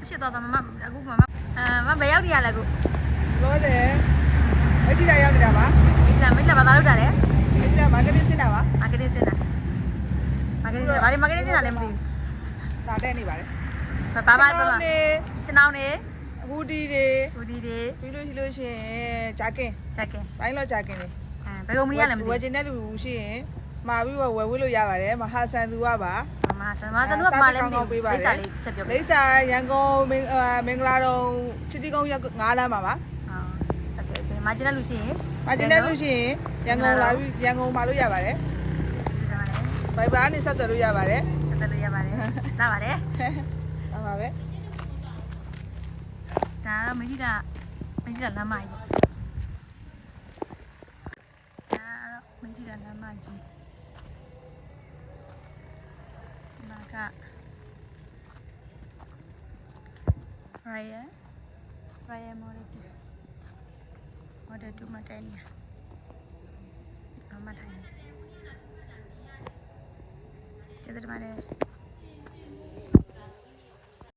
ရှစ်တော့မအခုမဘယ်ရောက်နေရလဲကို လို့တယ်အကြည့်ရရောက်နေတာပါ မိတ်လာဘာသာလုပ်တာလဲ ဒီကမာကတ်တင်းစင်တာပါ မာကတ်တင်းစင်တာဘာတွေမာကတ်တင်းစင်တာလဲမသိ ဒါတဲ့နေပါတယ် ဘူးဘာတင်အောင်နေ ဟူဒီတွေ ဒီတွေ ပြီးလို့ရှိရင်ဂျာကင် ချက်ကင် ဘိုင်းလောက်ဂျာကင်တွေ ဘယ်ကုမ္ပဏီရလဲမသိ ဝယ်ကျင်တဲ့လူရှိရင်မှာပြီးဝယ်ဝေးလို့ရပါတယ်မဟာဆန်သူကပါ မဆန်သူကပါလဲမသိဘူးလိပ်စာလေးချက်ပြော လိပ်စာရန်ကုန်မင်္ဂလာတော်ချစ်တီကုန်းရက်9လမ်းမှာပါ ဟုတ်မာဂျင်တဲ့လူရှိရင် မာကျင်တဲ့လူရှိရင်ရန်ကုန်လာပြီးရန်ကုန်မှာလို့ရပါတယ်ဘိုင်ဘာနဲ့ဆက်သွယ်လို့ရပါတယ် ဆက်လို့ရပါတယ်လာပါတယ် ဟုတ်ပါပဲ ဒါမကြီးတာလမ်းမကြီးပေါ့ဒါမကြီးတာလမ်းမကြီးနာကRaya model 2 မှာတိုင်းနေအမထိုင်နေကျေးဇူးတင်ပါတယ်